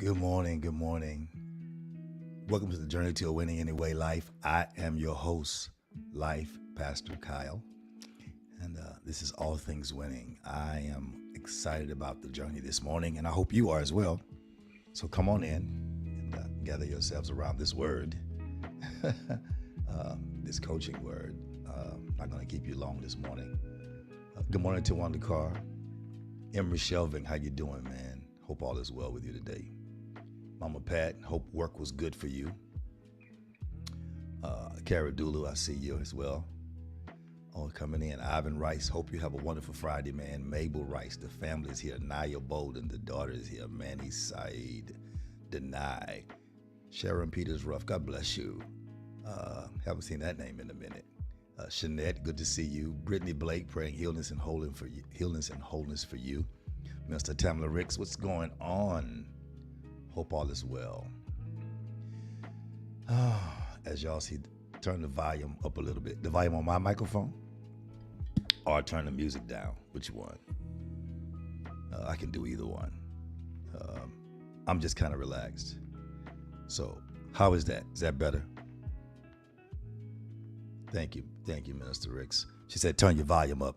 Good morning. Good morning. Welcome to the Journey to a Winning Anyway Life. I am your host, Life Pastor Kyle, and this is All Things Winning. I am excited about the journey this morning, and I hope you are as well. So come on in and gather yourselves around this word, this coaching word. Not going to keep you long this morning. Good morning to Wanda Carr. Emery Shelving, how you doing, man? Hope all is well with you today. Mama Pat, hope work was good for you. Kara Dulu, I see you as well. Oh, coming in. Ivan Rice, hope you have a wonderful Friday, man. Mabel Rice, the family is here. Naya Bolden, the daughter is here. Manny Said, Denai. Sharon Peters Ruff, God bless you. Haven't seen that name in a minute. Shanette, good to see you. Brittany Blake, praying healness and wholeness for you. Mr. Tamla Ricks, what's going on? Hope all is well. As y'all see, turn the volume up a little bit. The volume on my microphone, or turn the music down. Which one? I can do either one. I'm just kind of relaxed. So, how is that? Is that better? Thank you, Minister Ricks. She said, turn your volume up.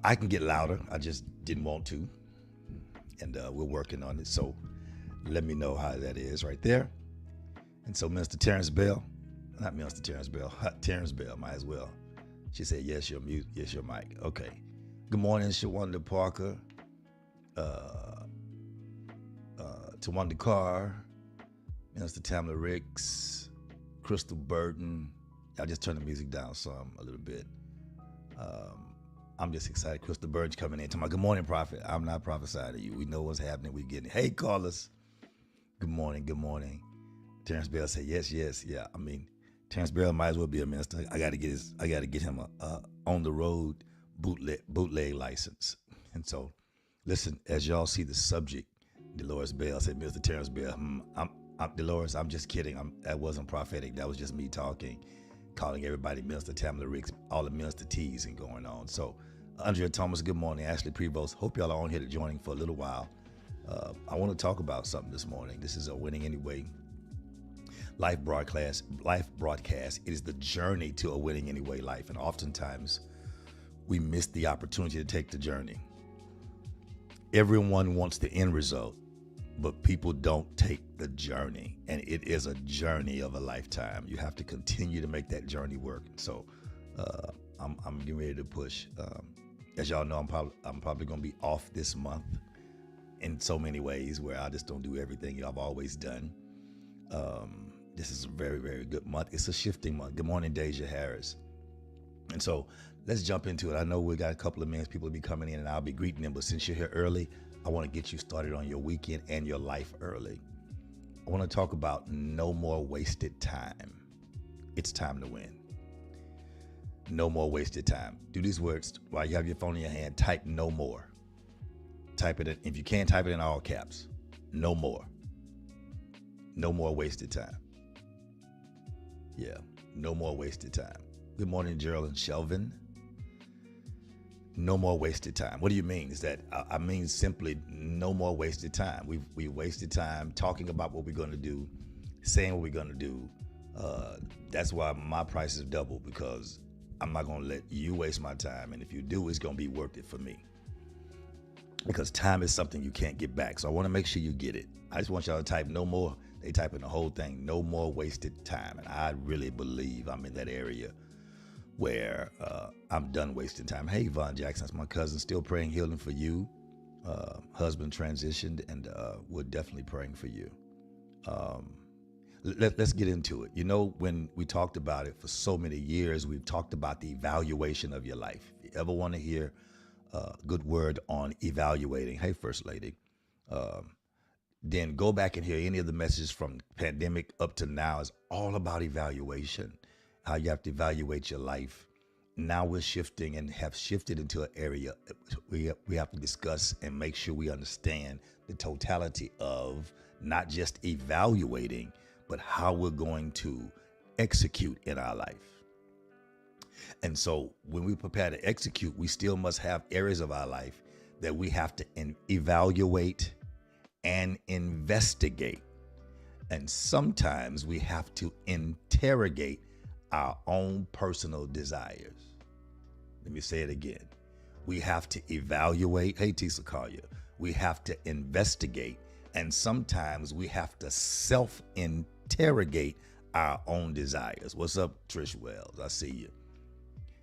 I can get louder. I just didn't want to, and we're working on it. So, let me know how that is right there. And so, Minister Terrence Bell, not Minister Terrence Bell, Terrence Bell, might as well. She said, yes, your mute, yes, your mic. Okay. Good morning, Shawanda Parker, Tawanda Carr, Minister Tamla Ricks, Crystal Burton. I just turned the music down some a little bit. I'm just excited. Crystal Burton's coming in. Good morning, Prophet. I'm not prophesying to you. We know what's happening. We getting it. Hey, callers. Good morning. Good morning. Terrence Bell said, yes. Yeah. I mean, Terrence Bell might as well be a minister. I got to get him a on the road bootleg license. And so, listen, as y'all see the subject, Dolores Bell said, Mr. Terrence Bell, Dolores, I'm just kidding. That wasn't prophetic. That was just me talking, calling everybody Minister Tamla Ricks, all the Minister T's and going on. So, Andrea Thomas, good morning. Ashley Prevost, hope y'all are on here to joining for a little while. I want to talk about something this morning. This is a Winning Anyway life broadcast. It is the journey to a winning anyway life. And oftentimes we miss the opportunity to take the journey. Everyone wants the end result, but people don't take the journey. And it is a journey of a lifetime. You have to continue to make that journey work. So I'm getting ready to push. As y'all know, I'm probably going to be off this month in so many ways where I just don't do everything I've always done. This is a very, very good month. It's a shifting month. Good morning, Deja Harris. And so let's jump into it. I know we got a couple of minutes. People will be coming in and I'll be greeting them. But since you're here early, I want to get you started on your weekend and your life early. I want to talk about no more wasted time. It's time to win. No more wasted time. Do these words while you have your phone in your hand. Type no more. Type it in. If you can, type it in all caps. No more. No more wasted time. Yeah, no more wasted time. Good morning, Gerald and Shelvin. No more wasted time. What do you mean? Is that I mean simply no more wasted time. We wasted time talking about what we're going to do, saying what we're going to do. That's why my price is double, because I'm not going to let you waste my time. And if you do, it's going to be worth it for me. Because time is something you can't get back. So I want to make sure you get it. I just want y'all to type no more. They type in the whole thing, no more wasted time. And I really believe I'm in that area where I'm done wasting time. Hey, Yvonne Jackson, that's my cousin, still praying healing for you. Husband transitioned, and we're definitely praying for you. Let's get into it. You know, when we talked about it for so many years, we've talked about the evaluation of your life. If you ever want to hear a good word on evaluating, hey, First Lady, then go back and hear any of the messages from pandemic up to now. Is all about evaluation, how you have to evaluate your life. Now we're shifting and have shifted into an area we have to discuss and make sure we understand the totality of not just evaluating, but how we're going to execute in our life. And so when we prepare to execute, we still must have areas of our life that we have to evaluate and investigate. And sometimes we have to interrogate our own personal desires. Let me say it again. We have to evaluate. Hey, Tisa Collier. We have to investigate. And sometimes we have to self-interrogate our own desires. What's up, Trish Wells? I see you.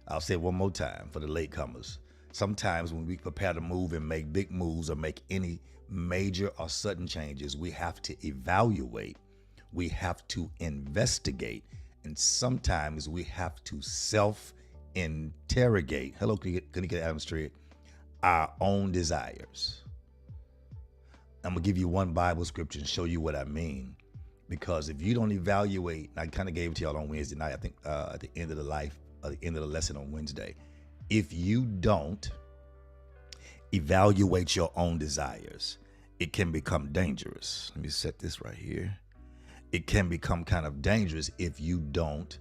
I'll say it one more time for the latecomers. Sometimes when we prepare to move and make big moves or make any major or sudden changes, we have to evaluate, we have to investigate, and sometimes we have to self-interrogate. Hello, Kanika Adams Street. Our own desires. I'm gonna give you one Bible scripture and show you what I mean. Because if you don't evaluate, I kind of gave it to y'all on Wednesday night, I think at the end of the lesson on Wednesday. If you don't evaluate your own desires, it can become dangerous. Let me set this right here. It can become kind of dangerous if you don't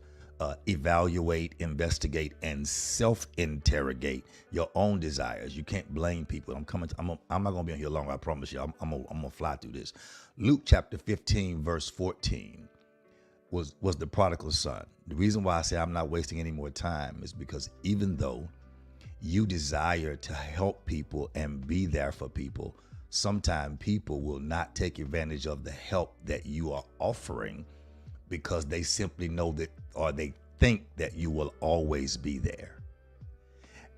evaluate, investigate, and self-interrogate your own desires. You can't blame people. I'm not gonna be on here long. I promise you. I'm gonna fly through this. Luke chapter 15, verse 14 was the prodigal son. The reason why I say I'm not wasting any more time is because even though you desire to help people and be there for people, sometimes people will not take advantage of the help that you are offering because they simply know that, or they think that you will always be there.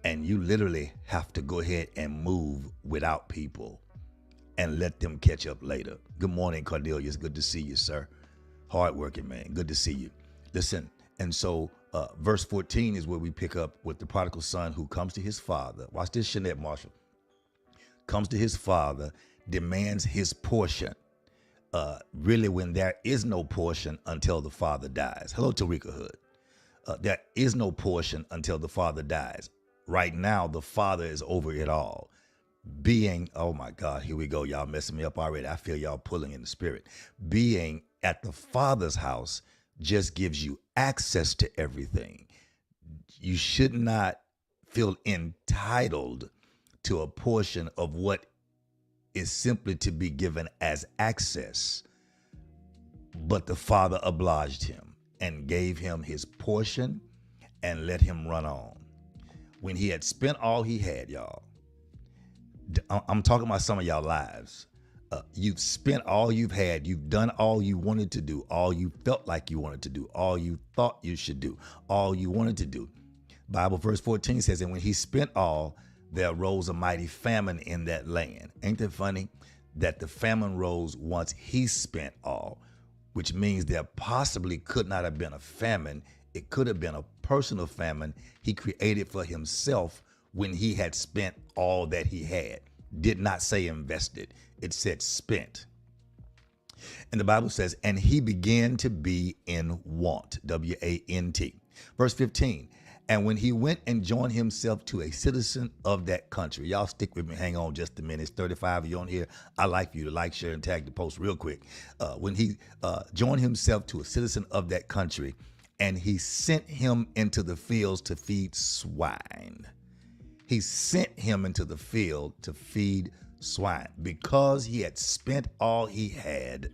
And you literally have to go ahead and move without people and let them catch up later. Good morning, Cornelius. Good to see you, sir. Hardworking man. Good to see you. Listen, and so verse 14 is where we pick up with the prodigal son who comes to his father. Watch this, Shanette Marshall. Comes to his father, demands his portion. Really, when there is no portion until the father dies. Hello, Tarika Hood. There is no portion until the father dies. Right now, the father is over it all. Being, oh my God, here we go. Y'all messing me up already. I feel y'all pulling in the spirit. Being at the father's house just gives you access to everything. You should not feel entitled to a portion of what is simply to be given as access. But the father obliged him and gave him his portion and let him run on. When he had spent all he had, y'all, I'm talking about some of y'all lives. You've spent all you've had. You've done all you wanted to do, all you felt like you wanted to do, all you thought you should do, all you wanted to do. Bible verse 14 says, and when he spent all, there arose a mighty famine in that land. Ain't it funny that the famine rose once he spent all, which means there possibly could not have been a famine. It could have been a personal famine he created for himself when he had spent all that he had. Did not say invested. It said spent. And the Bible says, and he began to be in want, W-A-N-T. Verse 15, and when he went and joined himself to a citizen of that country. Y'all stick with me. Hang on just a minute. It's 35 of you on here. I like for you to like, share, and tag the post real quick. When he joined himself to a citizen of that country, and he sent him into the fields to feed swine. He sent him into the field to feed swine because he had spent all he had.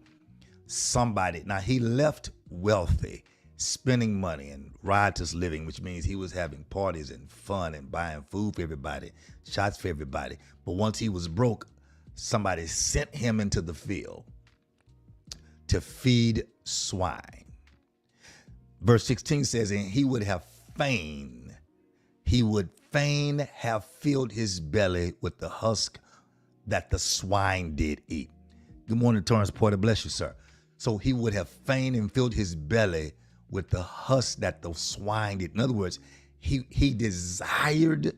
Now he left wealthy, spending money and riotous living, which means he was having parties and fun and buying food for everybody, shots for everybody. But once he was broke, somebody sent him into the field to feed swine. Verse 16 says, and he would fain have filled his belly with the husk that the swine did eat. Good morning, Torrance Porter. Bless you, sir. So he would have fain and filled his belly with the husk that the swine did. In other words, he desired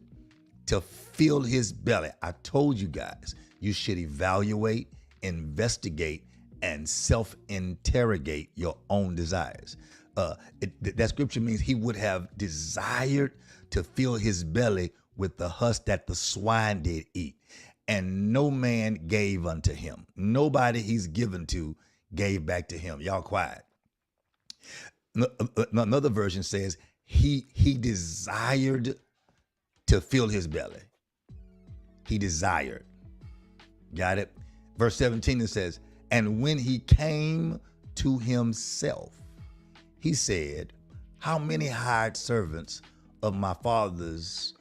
to fill his belly. I told you guys, you should evaluate, investigate, and self-interrogate your own desires. That scripture means he would have desired to fill his belly with the husk that the swine did eat. And no man gave unto him. Nobody he's given to gave back to him. Y'all quiet. Another version says he desired to fill his belly. He desired. Got it? Verse 17, it says, and when he came to himself, he said, how many hired servants of my father's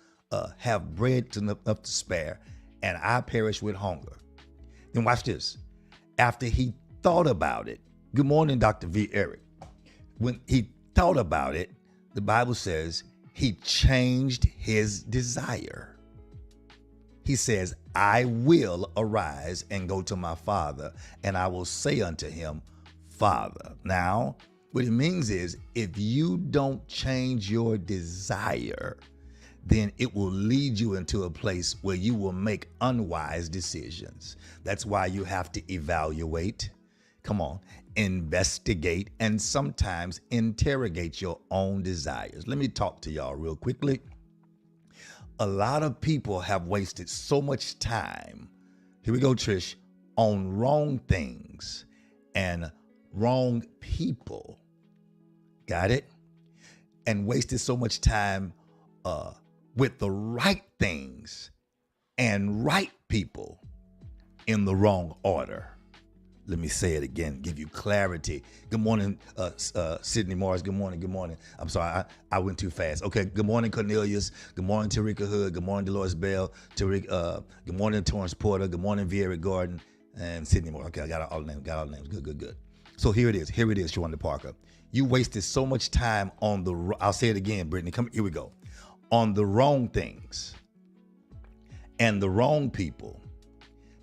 have bread enough to spare, and I perish with hunger? Then watch this. After he thought about it, good morning, Dr. V. Eric. When he thought about it, the Bible says he changed his desire. He says, I will arise and go to my father, and I will say unto him, Father. Now, what it means is if you don't change your desire, then it will lead you into a place where you will make unwise decisions. That's why you have to evaluate, come on, investigate, and sometimes interrogate your own desires. Let me talk to y'all real quickly. A lot of people have wasted so much time, here we go, Trish, on wrong things and wrong people. Got it? And wasted so much time with the right things and right people in the wrong order. Let me say it again, give you clarity. Good morning, Sydney Morris. Good morning, good morning. I'm sorry, I went too fast. Okay, good morning, Cornelius. Good morning, Tarika Hood. Good morning, Dolores Bell. Good morning, Torrance Porter. Good morning, Vieira Gordon. And Sydney Morris. Okay, I got all the names, Good. So here it is, Shawanda Parker. You wasted so much time on I'll say it again, Brittany, here we go. On the wrong things and the wrong people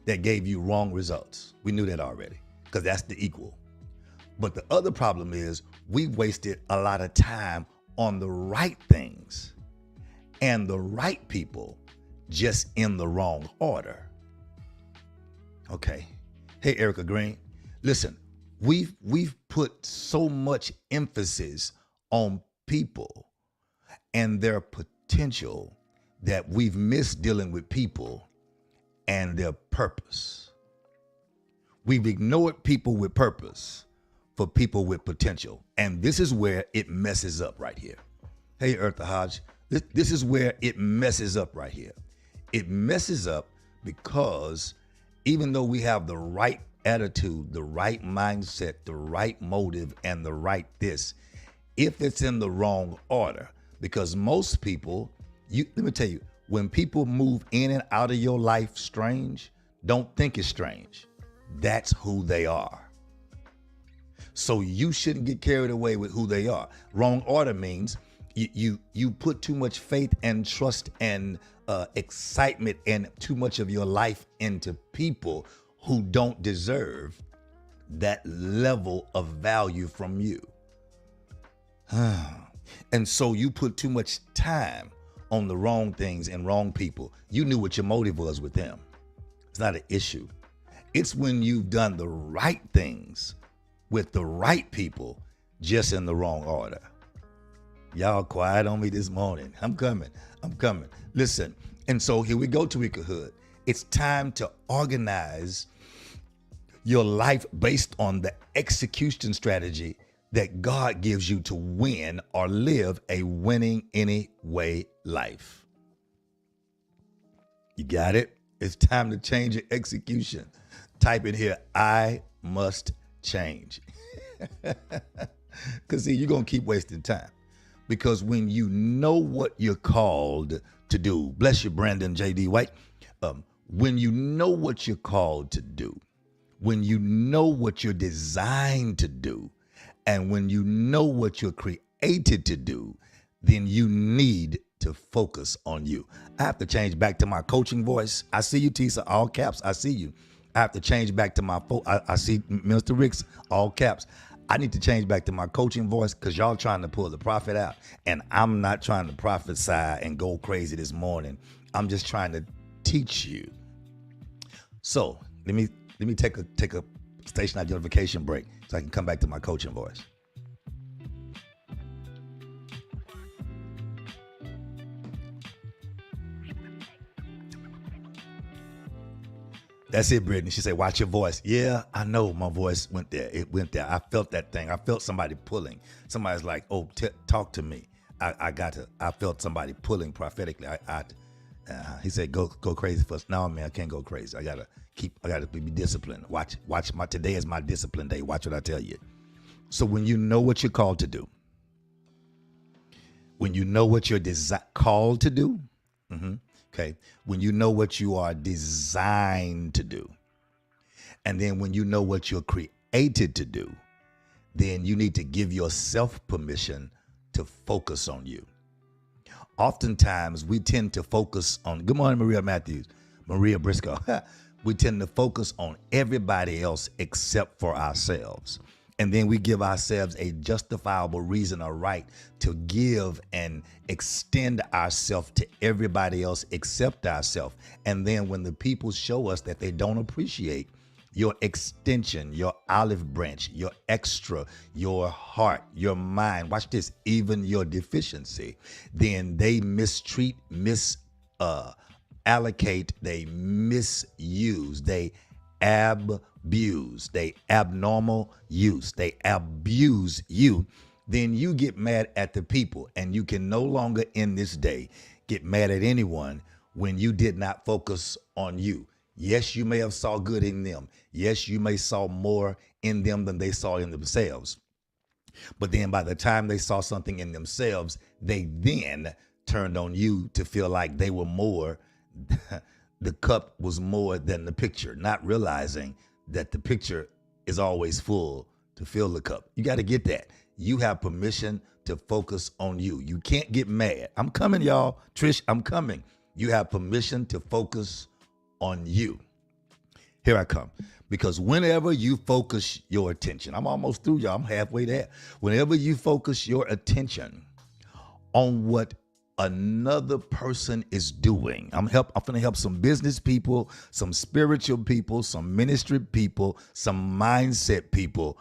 that gave you wrong results. We knew that already, because that's the equal. But the other problem is we wasted a lot of time on the right things and the right people, just in the wrong order. Okay. Hey, Erica Green, listen, we've put so much emphasis on people and their potential that we've missed dealing with people and their purpose. We've ignored people with purpose for people with potential. And this is where it messes up right here. Hey, Eartha Hodge, this is where it messes up right here. It messes up because even though we have the right attitude, the right mindset, the right motive, and the right this, if it's in the wrong order, because most people, let me tell you, when people move in and out of your life strange, don't think it's strange. That's who they are. So you shouldn't get carried away with who they are. Wrong order means you put too much faith and trust and excitement and too much of your life into people who don't deserve that level of value from you. And so you put too much time on the wrong things and wrong people. You knew what your motive was with them. It's not an issue. It's when you've done the right things with the right people, just in the wrong order. Y'all quiet on me this morning. I'm coming. Listen, and so here we go, Tarika Hood. It's time to organize your life based on the execution strategy that God gives you to win or live a winning anyway life. You got it? It's time to change your execution. Type in here, I must change. Because see, you're going to keep wasting time. Because when you know what you're called to do, bless you, Brandon J.D. White, when you know what you're called to do, when you know what you're designed to do, and when you know what you're created to do, then you need to focus on you. I have to change back to my coaching voice. I see you, Tisa, all caps. I see you. I have to change back to my, I see Minister Ricks, all caps. I need to change back to my coaching voice because y'all trying to pull the prophet out. And I'm not trying to prophesy and go crazy this morning. I'm just trying to teach you. So let me take a station identification break so I can come back to my coaching voice. That's it, Brittany. She said, watch your voice. Yeah, I know my voice went there. It went there. I felt that thing. I felt somebody pulling. Somebody's like, oh, talk to me. I felt somebody pulling prophetically. He said, go crazy for us. No, man, I can't go crazy. I got to I got to be disciplined. Today is my discipline day. Watch what I tell you. So when you know what you're called to do, when you know what you're called to do, okay, when you know what you are designed to do, and then when you know what you're created to do, then you need to give yourself permission to focus on you. Oftentimes, we tend to focus on, good morning, Maria Briscoe. We tend to focus on everybody else except for ourselves. And then we give ourselves a justifiable reason or right to give and extend ourselves to everybody else except ourselves. And then when the people show us that they don't appreciate your extension, your olive branch, your extra, your heart, your mind, watch this, even your deficiency, then they mistreat, allocate, they misuse, they abuse, they abnormal use, they abuse you. Then you get mad at the people, and you can no longer in this day get mad at anyone when you did not focus on you. Yes, you may have saw good in them. Yes, you may saw more in them than they saw in themselves. But then by the time they saw something in themselves, they then turned on you to feel like they were more, the cup was more than the picture, not realizing that the picture is always full to fill the cup. You got to get that. You have permission to focus on you. You can't get mad. I'm coming, y'all. Trish, I'm coming. You have permission to focus on you. Here I come. Because whenever you focus your attention, I'm almost through, y'all. I'm halfway there. Whenever you focus your attention on what another person is doing, I'm going to help some business people, some spiritual people, some ministry people, some mindset people.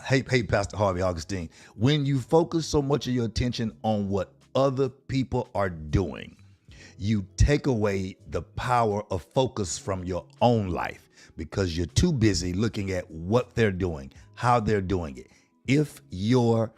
Hey, Pastor Harvey Augustine, when you focus so much of your attention on what other people are doing, you take away the power of focus from your own life because you're too busy looking at what they're doing, how they're doing it. If your,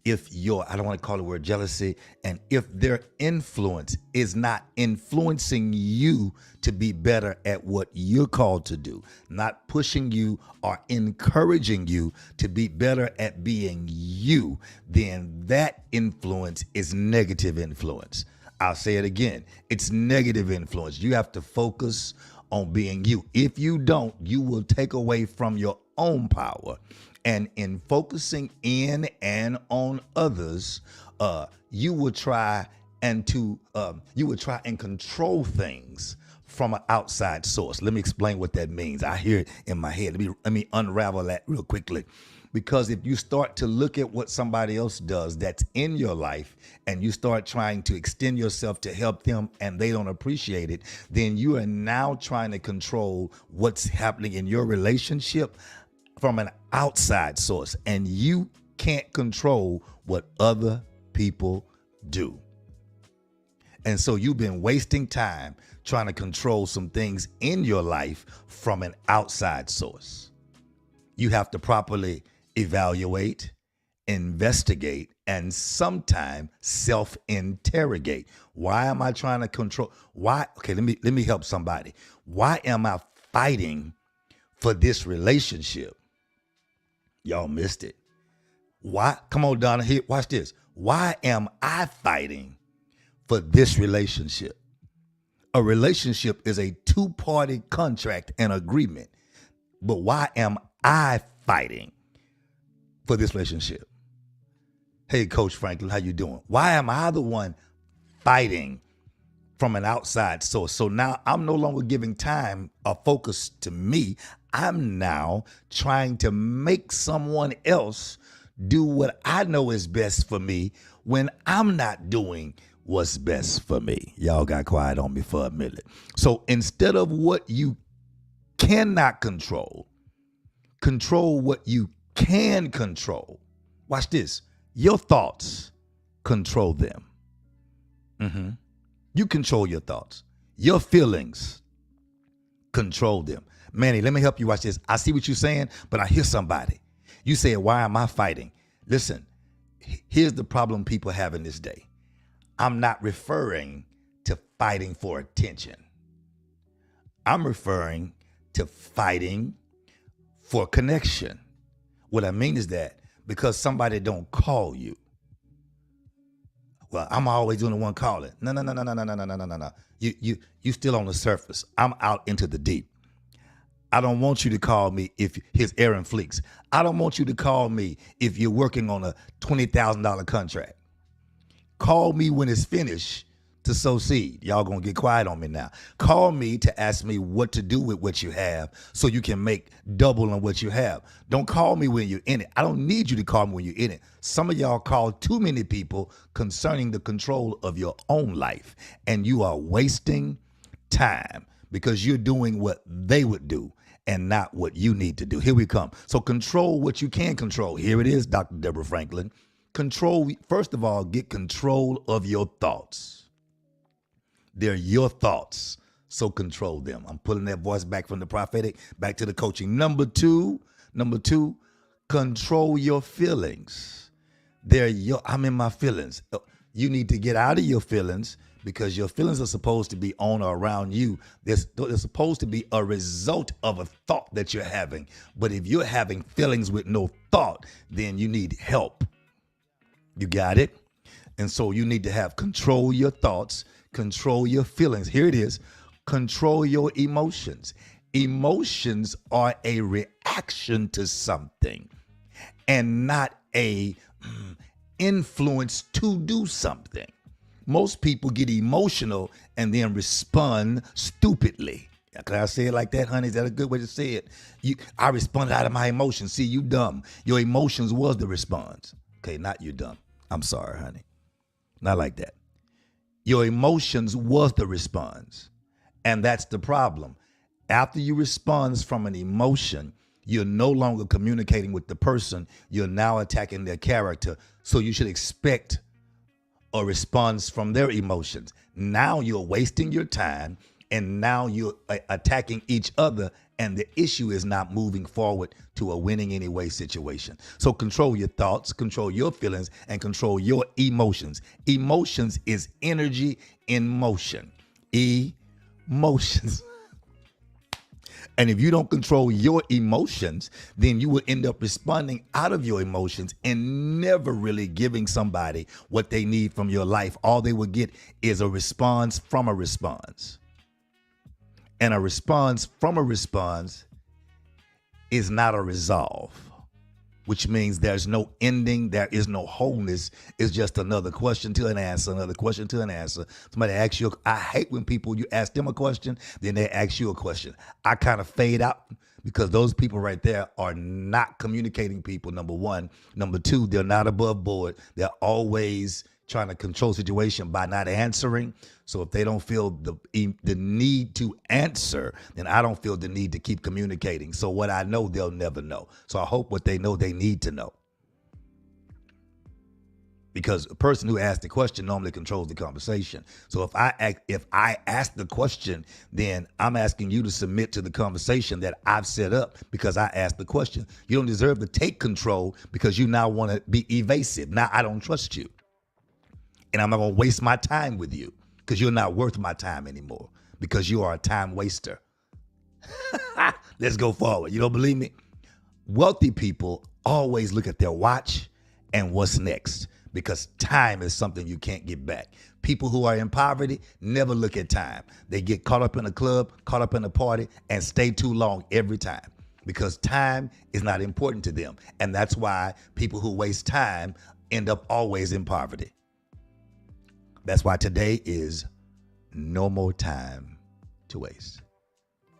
I don't want to call it the word jealousy, and if their influence is not influencing you to be better at what you're called to do, not pushing you or encouraging you to be better at being you, then that influence is negative influence. I'll say it again. It's negative influence. You have to focus on being you. If you don't, you will take away from your own power. And in focusing in and on others, you will try and control things from an outside source. Let me explain what that means. I hear it in my head. Let me unravel that real quickly. Because if you start to look at what somebody else does that's in your life and you start trying to extend yourself to help them and they don't appreciate it, then you are now trying to control what's happening in your relationship from an outside source. And you can't control what other people do. And so you've been wasting time trying to control some things in your life from an outside source. You have to properly evaluate, investigate, and sometimes self-interrogate. Why am I trying to control? Why? Okay, let me help somebody. Why am I fighting for this relationship? Y'all missed it. Why? Come on, Donna, here, watch this. Why am I fighting for this relationship? A relationship is a two-party contract and agreement. But why am I fighting for this relationship? Hey, Coach Franklin, how you doing? Why am I the one fighting from an outside source? So now I'm no longer giving time or focus to me. I'm now trying to make someone else do what I know is best for me when I'm not doing what's best for me. Y'all got quiet on me for a minute. So instead of what you cannot control what you can control. Watch this. Your thoughts control them. You control your thoughts. Your feelings control them. Manny, let me help you. Watch this. I see what you're saying, but I hear somebody. You say, why am I fighting? Listen, here's the problem people have in this day. I'm not referring to fighting for attention. I'm referring to fighting for connection. What I mean is that because somebody don't call you, well, I'm always doing the one calling. No, no, no, no, no, no, no, no, no, no, no. You still on the surface. I'm out into the deep. I don't want you to call me if here's Aaron Fleeks. I don't want you to call me if you're working on a $20,000 contract. Call me when it's finished to sow seed. Y'all gonna get quiet on me now. Call me to ask me what to do with what you have so you can make double on what you have. Don't call me when you're in it. I don't need you to call me when you're in it. Some of y'all call too many people concerning the control of your own life, and you are wasting time because you're doing what they would do and not what you need to do. Here we come. So control what you can control. Here it is, Dr. Deborah Franklin. Control, first of all, get control of your thoughts. They're your thoughts, so control them. I'm pulling that voice back from the prophetic, back to the coaching. Number two, control your feelings. I'm in my feelings. You need to get out of your feelings because your feelings are supposed to be on or around you. They're supposed to be a result of a thought that you're having. But if you're having feelings with no thought, then you need help. You got it? And so you need to have control your thoughts, control your feelings. Here it is. Control your emotions. Emotions are a reaction to something and not a influence to do something. Most people get emotional and then respond stupidly. Can I say it like that, honey? Is that a good way to say it? I responded out of my emotions. See, you dumb. Your emotions was the response. Okay, not you dumb. I'm sorry, honey. Not like that. Your emotions was the response. And that's the problem. After you respond from an emotion, you're no longer communicating with the person. You're now attacking their character. So you should expect a response from their emotions. Now you're wasting your time, and now you're attacking each other, and the issue is not moving forward to a winning anyway situation. So control your thoughts, control your feelings, and control your emotions. Emotions is energy in motion. Emotions. And if you don't control your emotions, then you will end up responding out of your emotions and never really giving somebody what they need from your life. All they will get is a response from a response. And a response from a response is not a resolve, which means there's no ending, there is no wholeness. It's just another question to an answer, another question to an answer. Somebody asks you, I hate when you ask them a question, then they ask you a question. I kind of fade out because those people right there are not communicating people, number one. Number two, they're not above board. They're always trying to control situation by not answering. So if they don't feel the need to answer, then I don't feel the need to keep communicating. So what I know, they'll never know. So I hope what they know, they need to know. Because a person who asks the question normally controls the conversation. So if I ask the question, then I'm asking you to submit to the conversation that I've set up because I asked the question. You don't deserve to take control because you now want to be evasive. Now I don't trust you. And I'm not going to waste my time with you because you're not worth my time anymore because you are a time waster. Let's go forward. You don't believe me? Wealthy people always look at their watch and what's next because time is something you can't get back. People who are in poverty never look at time. They get caught up in a club, caught up in a party, and stay too long every time because time is not important to them. And that's why people who waste time end up always in poverty. That's why today is no more time to waste.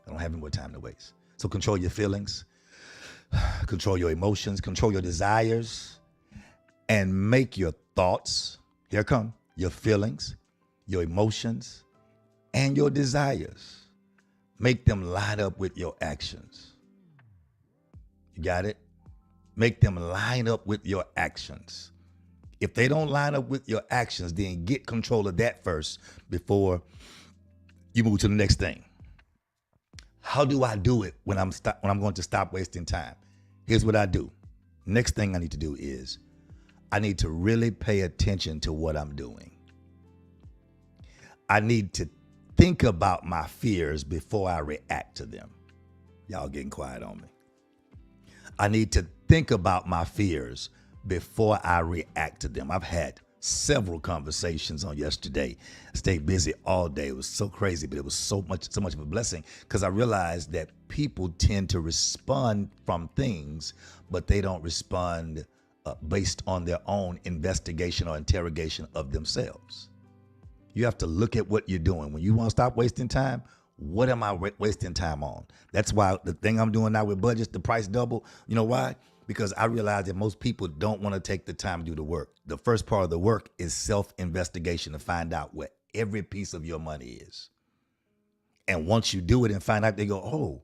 I don't have any more time to waste. So control your feelings, control your emotions, control your desires, and make your thoughts, here come, your feelings, your emotions, and your desires. Make them line up with your actions. You got it? Make them line up with your actions. If they don't line up with your actions, then get control of that first before you move to the next thing. How do I do it when I'm going to stop wasting time? Here's what I do. Next thing I need to do is I need to really pay attention to what I'm doing. I need to think about my fears before I react to them. Y'all getting quiet on me. I need to think about my fears before I react to them. I've had several conversations on yesterday. I stayed busy all day. It was so crazy, but it was so much of a blessing because I realized that people tend to respond from things, but they don't respond based on their own investigation or interrogation of themselves. You have to look at what you're doing. When you want to stop wasting time, what am I wasting time on? That's why the thing I'm doing now with budgets, the price double. You know why? Because I realize that most people don't want to take the time to do the work. The first part of the work is self-investigation to find out where every piece of your money is. And once you do it and find out, they go, oh,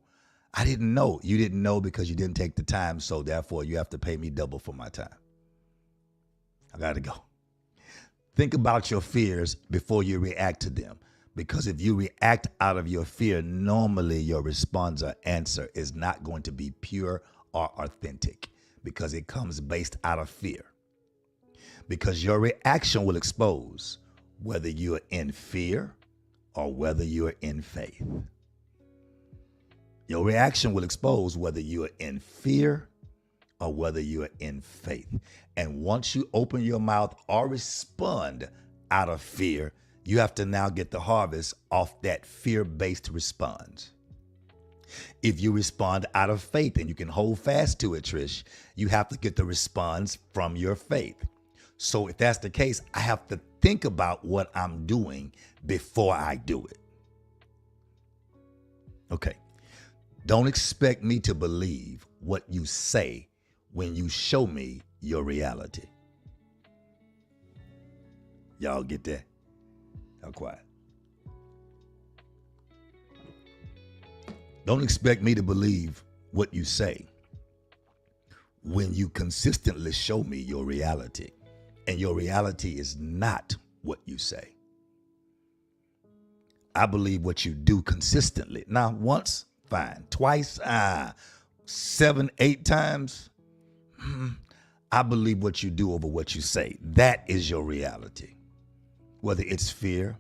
I didn't know. You didn't know because you didn't take the time. So therefore, you have to pay me double for my time. I got to go. Think about your fears before you react to them. Because if you react out of your fear, normally your response or answer is not going to be pure or authentic because it comes based out of fear. Because your reaction will expose whether you're in fear or whether you're in faith. Your reaction will expose whether you're in fear or whether you're in faith. And once you open your mouth or respond out of fear, you have to now get the harvest off that fear-based response. If you respond out of faith, and you can hold fast to it, Trish, you have to get the response from your faith. So if that's the case, I have to think about what I'm doing before I do it. Okay. Don't expect me to believe what you say when you show me your reality. Y'all get that? Y'all quiet. Don't expect me to believe what you say when you consistently show me your reality. And your reality is not what you say. I believe what you do consistently. Now, once, fine. Twice, 7, 8 times, I believe what you do over what you say. That is your reality. Whether it's fear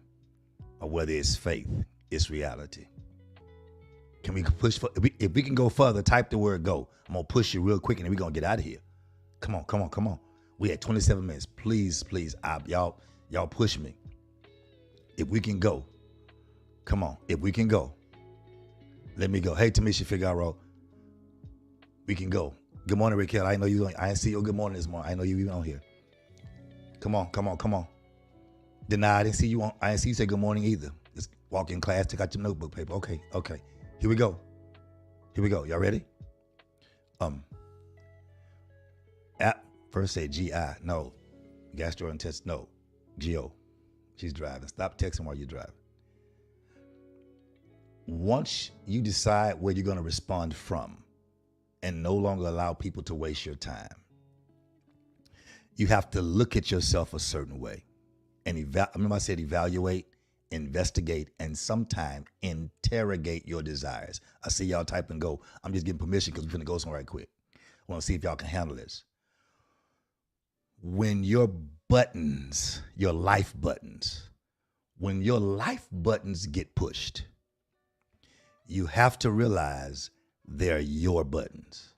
or whether it's faith, it's reality. Can we push for, if we can go further, type the word go. I'm going to push you real quick and then we're going to get out of here. Come on. We had 27 minutes. Please, y'all push me. If we can go. Come on. If we can go. Let me go. Hey, Tamisha Figaro. We can go. Good morning, Raquel. I know you. I didn't see your good morning this morning. I know you even on here. Come on. Deny, I didn't see you say good morning either. Just walk in class, take out your notebook paper. Okay. Here we go. Y'all ready? First say GI. No. Gastrointestinal. No. GO. She's driving. Stop texting while you're driving. Once you decide where you're going to respond from and no longer allow people to waste your time, you have to look at yourself a certain way. And remember I said evaluate, investigate, and sometimes interrogate your desires. I see y'all type and go. I'm just getting permission because we're going to go somewhere right quick. I want to see if y'all can handle this. When your buttons, your life buttons, when your life buttons get pushed, you have to realize they're your buttons.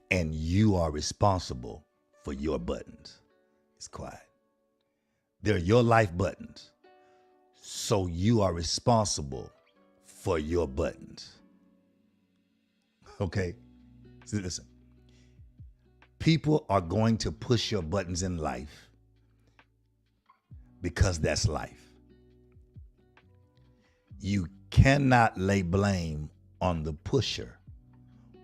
And you are responsible for your buttons. It's quiet. They're your life buttons. So you are responsible for your buttons. Okay? So listen. People are going to push your buttons in life because that's life. You cannot lay blame on the pusher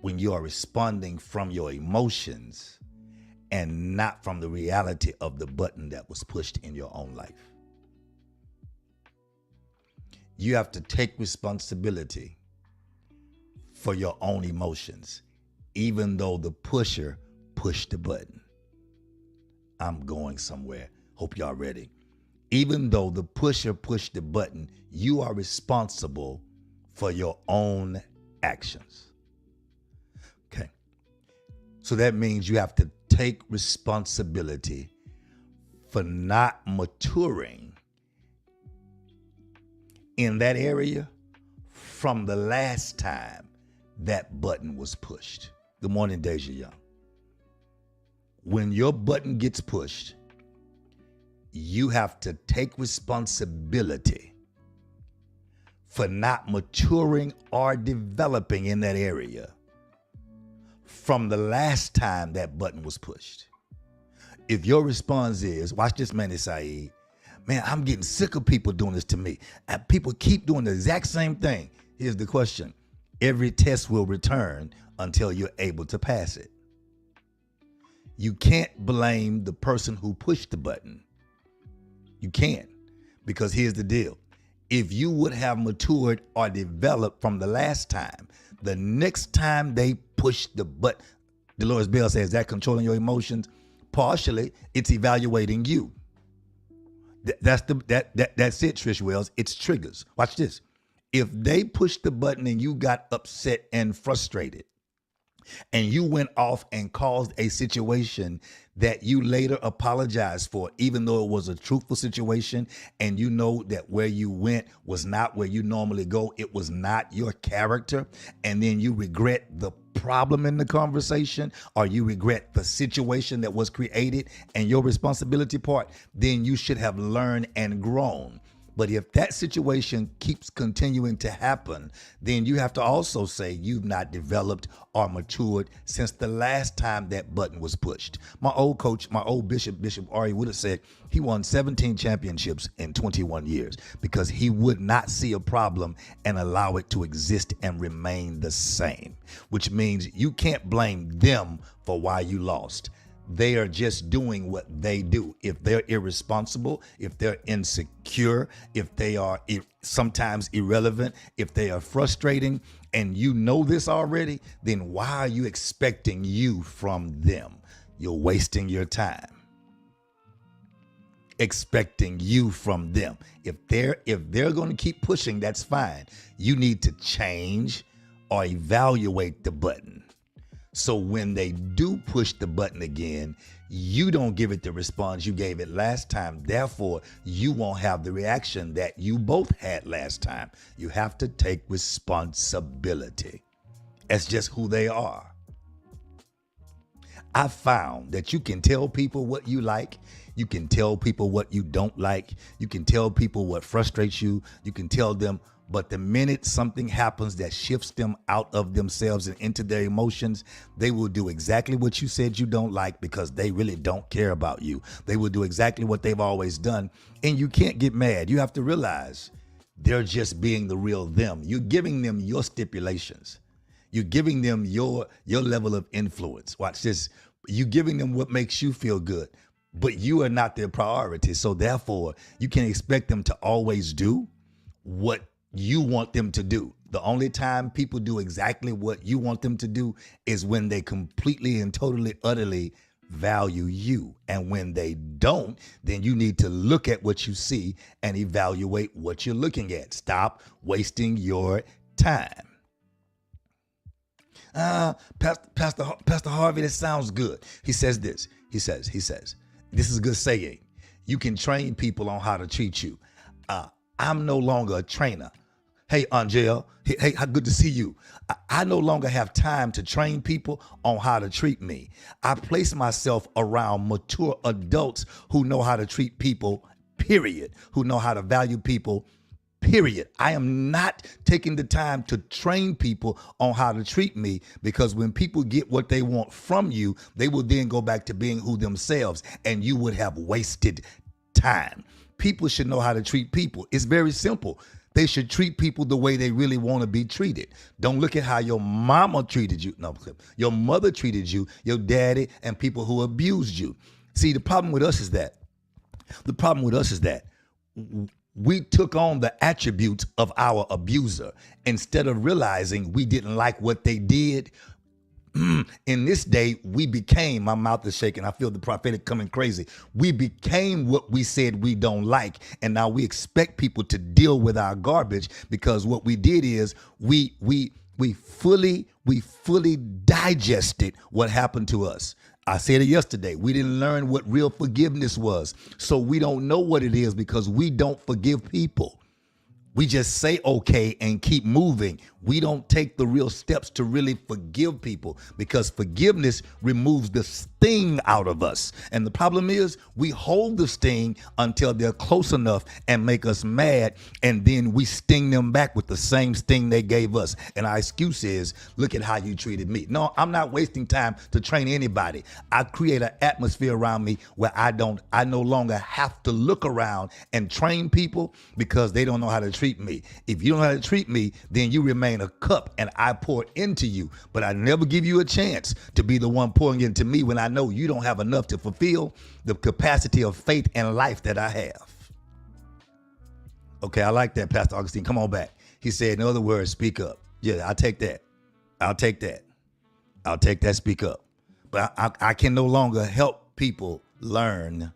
when you are responding from your emotions and not from the reality of the button that was pushed in your own life. You have to take responsibility for your own emotions, even though the pusher pushed the button. I'm going somewhere. Hope y'all ready. Even though the pusher pushed the button, you are responsible for your own actions. Okay. So that means you have to take responsibility for not maturing in that area from the last time that button was pushed. Good morning, Deja Young. When your button gets pushed, you have to take responsibility for not maturing or developing in that area from the last time that button was pushed. If your response is, watch this, Manny Saeed, man, I'm getting sick of people doing this to me. And people keep doing the exact same thing. Here's the question. Every test will return until you're able to pass it. You can't blame the person who pushed the button. You can't, because here's the deal. If you would have matured or developed from the last time, the next time they push the button, Dolores Bell says, that controlling your emotions? Partially, it's evaluating you. That's it, Trish Wells. It's triggers. Watch this. If they pushed the button and you got upset and frustrated, and you went off and caused a situation that you later apologized for, even though it was a truthful situation, and you know that where you went was not where you normally go, it was not your character, and then you regret the problem in the conversation, or you regret the situation that was created and your responsibility part, then you should have learned and grown. But if that situation keeps continuing to happen, then you have to also say you've not developed or matured since the last time that button was pushed. My old coach, my old Bishop Ari would have said he won 17 championships in 21 years because he would not see a problem and allow it to exist and remain the same, which means you can't blame them for why you lost. They are just doing what they do. If they're irresponsible, if they're insecure, if they are sometimes irrelevant, if they are frustrating, and you know this already, then why are you expecting you from them? You're wasting your time expecting you from them. If they're going to keep pushing, that's fine. You need to change or evaluate the button. So when they do push the button again, you don't give it the response you gave it last time. Therefore, you won't have the reaction that you both had last time. You have to take responsibility. That's just who they are. I found that you can tell people what you like. You can tell people what you don't like. You can tell people what frustrates you. You can tell them. But the minute something happens that shifts them out of themselves and into their emotions, they will do exactly what you said you don't like because they really don't care about you. They will do exactly what they've always done. And you can't get mad. You have to realize they're just being the real them. You're giving them your stipulations. You're giving them your level of influence. Watch this. You're giving them what makes you feel good, but you are not their priority. So therefore, you can expect them to always do what you want them to do. The only time people do exactly what you want them to do is when they completely and totally, utterly value you. And when they don't, then you need to look at what you see and evaluate what you're looking at. Stop wasting your time. Pastor Harvey, that sounds good. He says this. He says, this is a good saying. You can train people on how to treat you. I'm no longer a trainer. Hey, Angel. Hey, how good to see you. I no longer have time to train people on how to treat me. I place myself around mature adults who know how to treat people, period, who know how to value people, period. I am not taking the time to train people on how to treat me, because when people get what they want from you, they will then go back to being who themselves, and you would have wasted time. People should know how to treat people. It's very simple. They should treat people the way they really want to be treated. Don't look at how your mama treated you. No, your mother treated you, your daddy, and people who abused you. See, the problem with us is that we took on the attributes of our abuser instead of realizing we didn't like what they did. In this day, we became, my mouth is shaking, I feel the prophetic coming crazy. We became what we said we don't like, and now we expect people to deal with our garbage, because what we did is we fully digested what happened to us. I said it yesterday. We didn't learn what real forgiveness was, so we don't know what it is because we don't forgive people. We just say okay and keep moving. We don't take the real steps to really forgive people, because forgiveness removes the sting out of us. And the problem is we hold the sting until they're close enough and make us mad, and then we sting them back with the same sting they gave us. And our excuse is, look at how you treated me. No, I'm not wasting time to train anybody. I create an atmosphere around me where I no longer have to look around and train people because they don't know how to treat me. If you don't know how to treat me, then you remain a cup and I pour into you. But I never give you a chance to be the one pouring into me when I know you don't have enough to fulfill the capacity of faith and life that I have. Okay, I like that, Pastor Augustine. Come on back. He said, in other words, speak up. Yeah, I'll take that. I'll take that. I'll take that, speak up. But I can no longer help people learn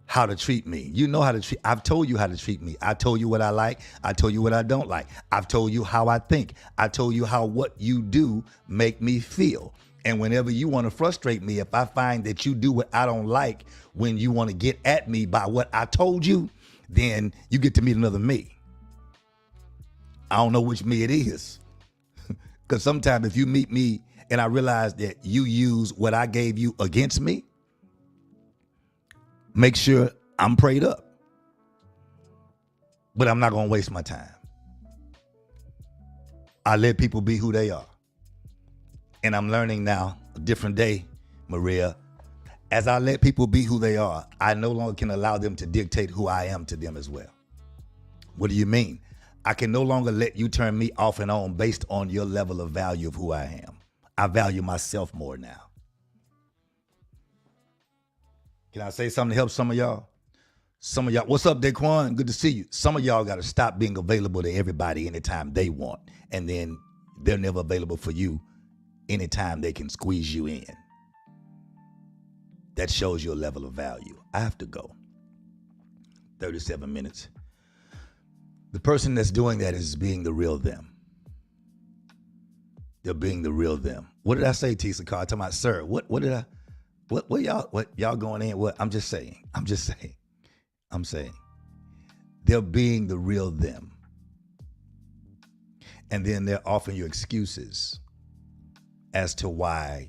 how to treat me. You know how to treat. I've told you how to treat me. I told you what I like. I told you what I don't like. I've told you how I think. I told you how what you do make me feel. And whenever you want to frustrate me, if I find that you do what I don't like when you want to get at me by what I told you, then you get to meet another me. I don't know which me it is. Because sometimes if you meet me and I realize that you use what I gave you against me, make sure I'm prayed up. But I'm not going to waste my time. I let people be who they are. And I'm learning now, a different day, Maria. As I let people be who they are, I no longer can allow them to dictate who I am to them as well. What do you mean? I can no longer let you turn me off and on based on your level of value of who I am. I value myself more now. Can I say something to help some of y'all? Some of y'all, what's up, Daquan? Good to see you. Some of y'all got to stop being available to everybody anytime they want, and then they're never available for you anytime they can squeeze you in. That shows your level of value. I have to go. 37 minutes. The person that's doing that is being the real them. They're being the real them. What did I say, Tisa Carr? Talking about, sir, what y'all going in? What? I'm saying. They're being the real them. And then they're offering you excuses as to why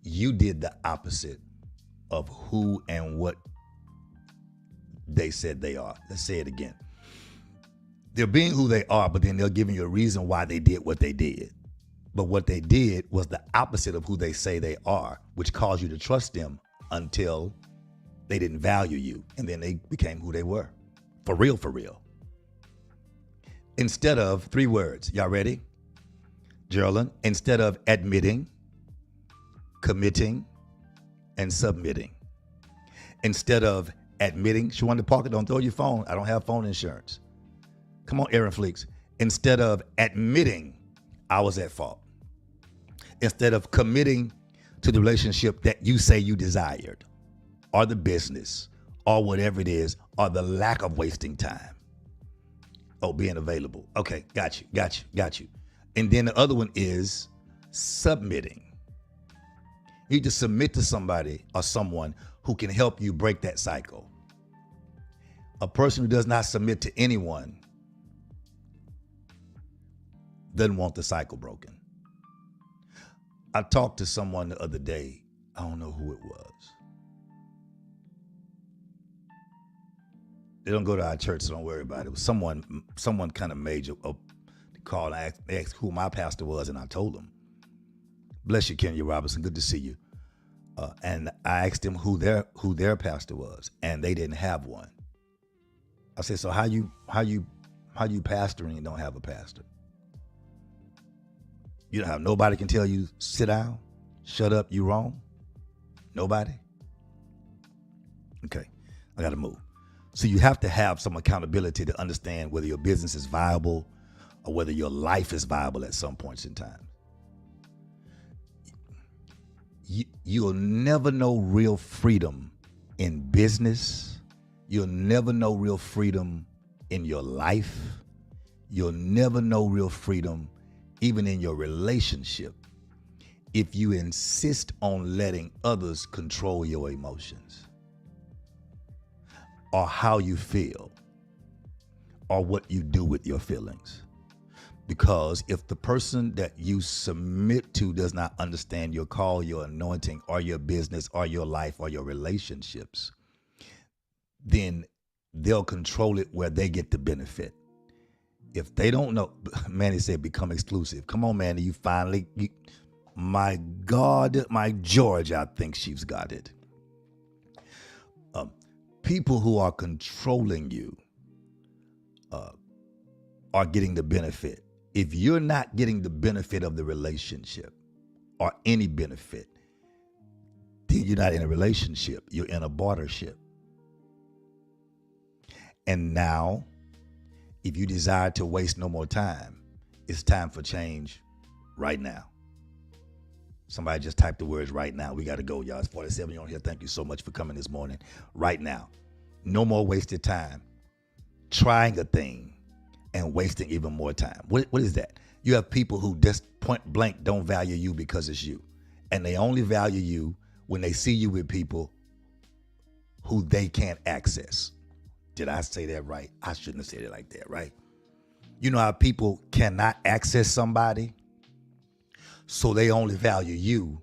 you did the opposite of who and what they said they are. Let's say it again. They're being who they are, but then they're giving you a reason why they did what they did. But what they did was the opposite of who they say they are, which caused you to trust them until they didn't value you. And then they became who they were. For real, for real. Instead of 3 words. Y'all ready? Geraldine, instead of admitting, committing, and submitting. Instead of admitting, Shawanda Parker, don't throw your phone. I don't have phone insurance. Come on, Aaron Fleeks. Instead of admitting I was at fault. Instead of committing to the relationship that you say you desired, or the business, or whatever it is, or the lack of wasting time. Oh, being available. Okay, got you. And then the other one is submitting. You need to submit to somebody or someone who can help you break that cycle. A person who does not submit to anyone doesn't want the cycle broken. I talked to someone the other day. I don't know who it was. They don't go to our church, so don't worry about it. It was someone kind of major called. I asked who my pastor was, and I told them. Bless you, Kenya Robinson. Good to see you. And I asked them who their pastor was, and they didn't have one. I said, so how you pastoring and don't have a pastor? You don't have nobody can tell you sit down, shut up, you wrong? Nobody? Okay, I gotta move. So you have to have some accountability to understand whether your business is viable or whether your life is viable at some points in time. You'll never know real freedom in business. You'll never know real freedom in your life. You'll never know real freedom even in your relationship if you insist on letting others control your emotions or how you feel or what you do with your feelings. Because if the person that you submit to does not understand your call, your anointing, or your business, or your life, or your relationships, then they'll control it where they get the benefit. If they don't know, Manny said, become exclusive. Come on, Manny, you finally, my God, my George, I think she's got it. People who are controlling you are getting the benefit. If you're not getting the benefit of the relationship or any benefit, then you're not in a relationship. You're in a bartership. And now, if you desire to waste no more time, it's time for change right now. Somebody just typed the words right now. We got to go, y'all. It's 47 on here. Thank you so much for coming this morning. Right now. No more wasted time trying a thing and wasting even more time. What is that? You have people who just point blank don't value you because it's you. And they only value you when they see you with people who they can't access. Did I say that right? I shouldn't have said it like that, right? You know how people cannot access somebody? So they only value you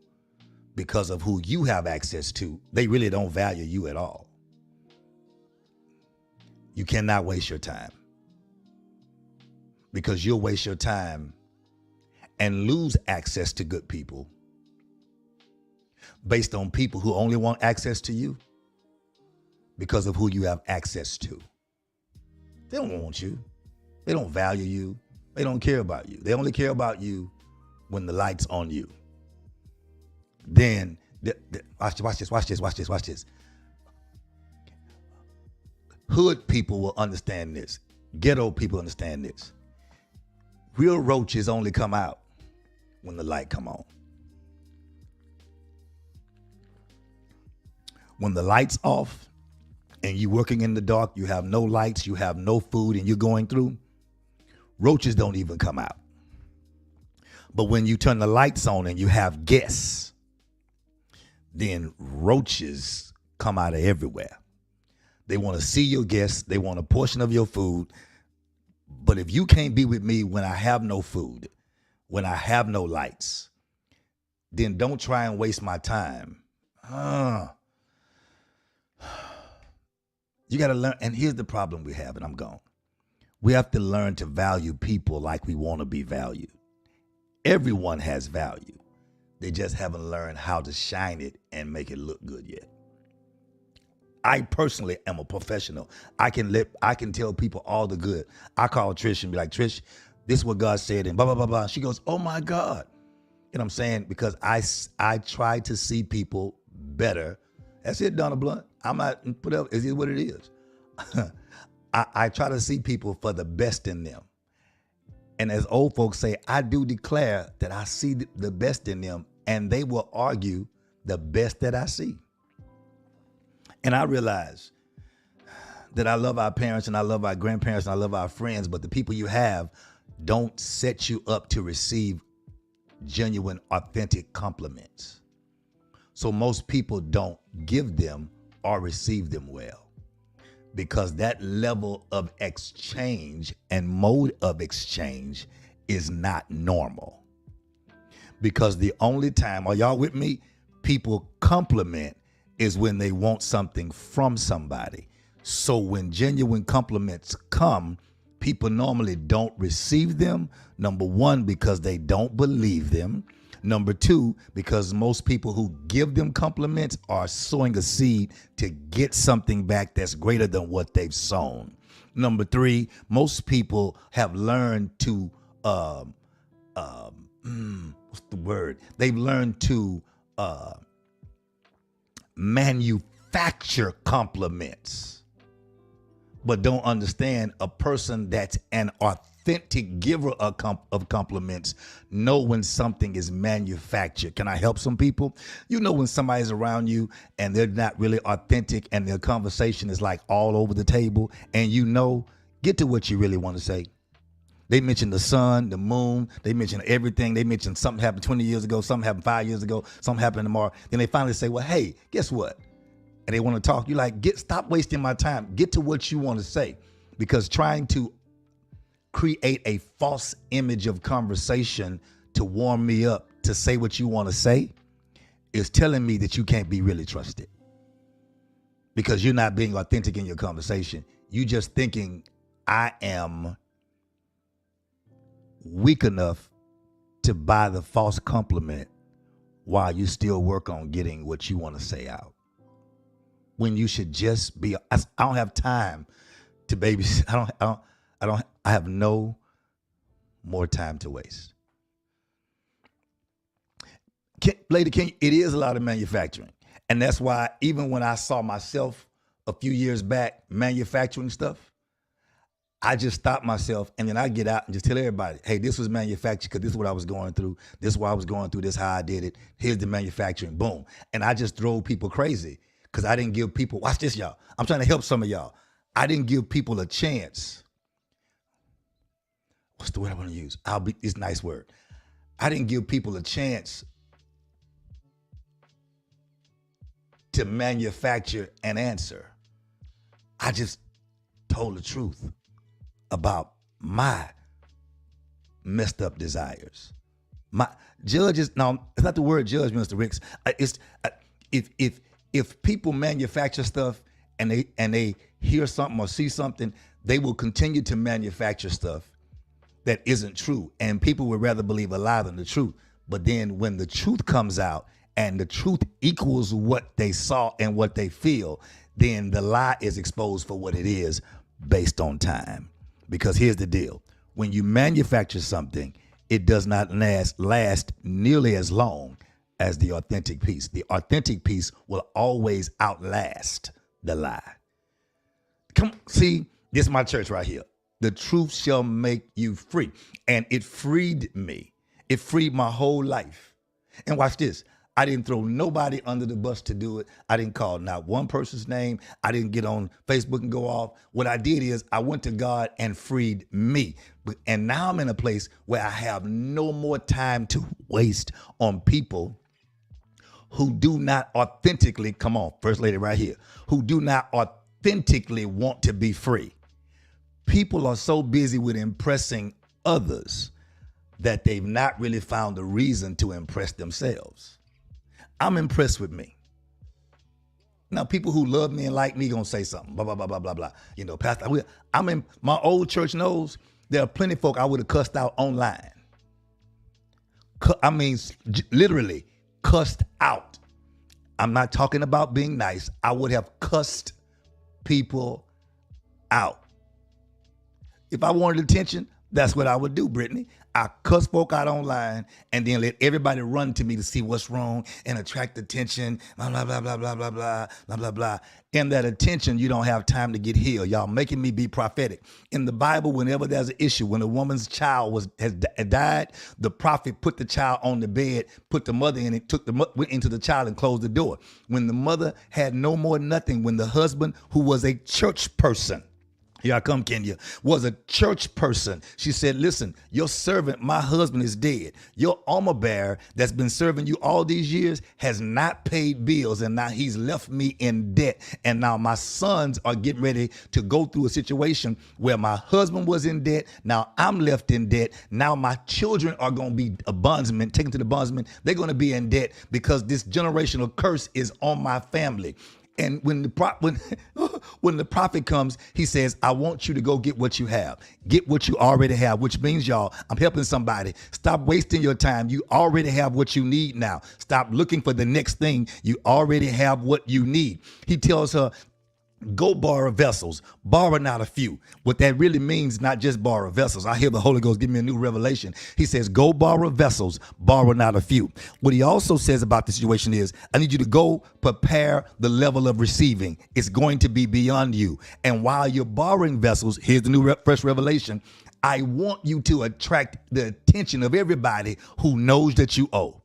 because of who you have access to. They really don't value you at all. You cannot waste your time, because you'll waste your time and lose access to good people based on people who only want access to you because of who you have access to. They don't want you. They don't value you. They don't care about you. They only care about you when the light's on you. Then, watch this. Hood people will understand this. Ghetto people understand this. Real roaches only come out when the light come on. When the light's off and you're working in the dark, you have no lights, you have no food, and you're going through, roaches don't even come out. But when you turn the lights on and you have guests, then roaches come out of everywhere. They want to see your guests. They want a portion of your food. But if you can't be with me when I have no food, when I have no lights, then don't try and waste my time. You got to learn. And here's the problem we have, and I'm gone. We have to learn to value people like we want to be valued. Everyone has value. They just haven't learned how to shine it and make it look good yet. I personally am a professional. I can tell people all the good. I call Trish and be like, Trish, this is what God said, and blah, blah, blah, blah. She goes, oh my God. You know what I'm saying? Because I try to see people better. That's it, Donna Blunt. I'm not put up, it is what it is. I try to see people for the best in them. And as old folks say, I do declare that I see the best in them, and they will argue the best that I see. And I realize that I love our parents and I love our grandparents and I love our friends, but the people you have don't set you up to receive genuine, authentic compliments. So most people don't give them or receive them well, because that level of exchange and mode of exchange is not normal. Because the only time, are y'all with me, people compliment is when they want something from somebody. So when genuine compliments come, people normally don't receive them. Number one, because they don't believe them. Number two, because most people who give them compliments are sowing a seed to get something back that's greater than what they've sown. Number three, most people have learned to, what's the word? They've learned to manufacture compliments, but don't understand a person that's an authentic giver of compliments know when something is manufactured. Can I help some people? You know when somebody's around you and they're not really authentic and their conversation is like all over the table, and you know, get to what you really want to say. They mention the sun, the moon. They mention everything. They mention something happened 20 years ago, something happened 5 years ago, something happened tomorrow. Then they finally say, well, hey, guess what? And they want to talk. You're like, stop wasting my time. Get to what you want to say. because trying to create a false image of conversation to warm me up to say what you want to say is telling me that you can't be really trusted, because you're not being authentic in your conversation. You just thinking I am weak enough to buy the false compliment while you still work on getting what you want to say out. When you should just be, I don't have time to babysit. I have no more time to waste. It is a lot of manufacturing. And that's why even when I saw myself a few years back manufacturing stuff, I just stopped myself, and then I get out and just tell everybody, hey, this was manufactured because this is what I was going through. This is why I was going through. This is how I did it. Here's the manufacturing. Boom. And I just drove people crazy because I didn't give people, watch this, y'all. I'm trying to help some of y'all. I didn't give people a chance. What's the word I want to use? It's a nice word. I didn't give people a chance to manufacture an answer. I just told the truth about my messed up desires. My judges, no, it's not the word judge, Mr. Ricks. If people manufacture stuff and they hear something or see something, they will continue to manufacture stuff that isn't true. And people would rather believe a lie than the truth. But then when the truth comes out and the truth equals what they saw and what they feel, then the lie is exposed for what it is based on time. Because here's the deal. When you manufacture something, it does not last nearly as long as the authentic piece. The authentic piece will always outlast the lie. Come see, this is my church right here. The truth shall make you free. And it freed me. It freed my whole life. And watch this. I didn't throw nobody under the bus to do it. I didn't call not one person's name. I didn't get on Facebook and go off. What I did is I went to God and freed me. And now I'm in a place where I have no more time to waste on people who do not authentically, come on, First Lady right here, who do not authentically want to be free. People are so busy with impressing others that they've not really found a reason to impress themselves. I'm impressed with me. Now, people who love me and like me gonna say something, blah, blah, blah, blah, blah, blah. You know, Pastor, I'm in, my old church knows there are plenty of folk I would have cussed out online. I mean, literally cussed out. I'm not talking about being nice. I would have cussed people out. If I wanted attention, that's what I would do, Brittany. I cuss folk out online and then let everybody run to me to see what's wrong and attract attention, blah, blah, blah, blah, blah, blah, blah, blah, blah, blah. In that attention, you don't have time to get healed. Y'all making me be prophetic. In the Bible, whenever there's an issue, when a woman's child had died, the prophet put the child on the bed, put the mother in it, went into the child and closed the door. When the mother had no more nothing, when the husband, who was a church person, here I come, Kenya, was a church person. She said, listen, your servant, my husband, is dead. Your armor bearer that's been serving you all these years has not paid bills, and now he's left me in debt. And now my sons are getting ready to go through a situation where my husband was in debt. Now I'm left in debt. Now my children are going to be a bondsman, taken to the bondsman. They're going to be in debt because this generational curse is on my family. And when the prophet comes, he says, I want you to go get what you have. Get what you already have, which means, y'all, I'm helping somebody. Stop wasting your time. You already have what you need now. Stop looking for the next thing. You already have what you need. He tells her, go borrow vessels, borrow not a few. What that really means, not just borrow vessels. I hear the Holy Ghost give me a new revelation. He says, go borrow vessels, borrow not a few. What he also says about the situation is, I need you to go prepare the level of receiving. It's going to be beyond you. And while you're borrowing vessels, here's the new fresh revelation. I want you to attract the attention of everybody who knows that you owe.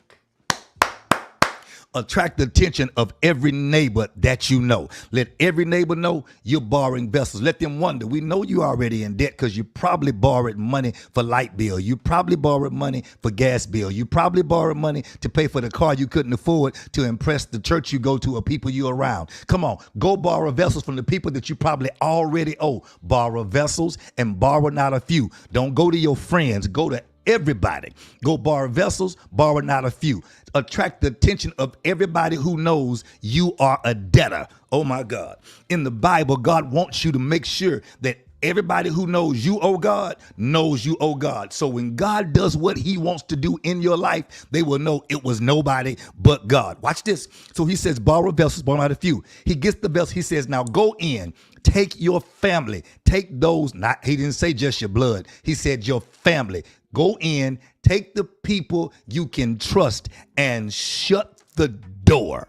Attract the attention of every neighbor that you know. Let every neighbor know you're borrowing vessels. Let them wonder. We know you're already in debt because you probably borrowed money for light bill. You probably borrowed money for gas bill. You probably borrowed money to pay for the car you couldn't afford to impress the church you go to or people you're around. Come on, go borrow vessels from the people that you probably already owe. Borrow vessels and borrow not a few. Don't go to your friends. Go to everybody. Go borrow vessels, borrow not a few. Attract the attention of everybody who knows you are a debtor. Oh my God. In the Bible, God wants you to make sure that everybody who knows you owe God knows you owe God. So when God does what he wants to do in your life, they will know it was nobody but God. Watch this. So he says, borrow vessels, borrow not a few. He gets the vessels. He says, now go in, take your family, take those, not, he didn't say just your blood. He said your family. Go in, take the people you can trust and shut the door.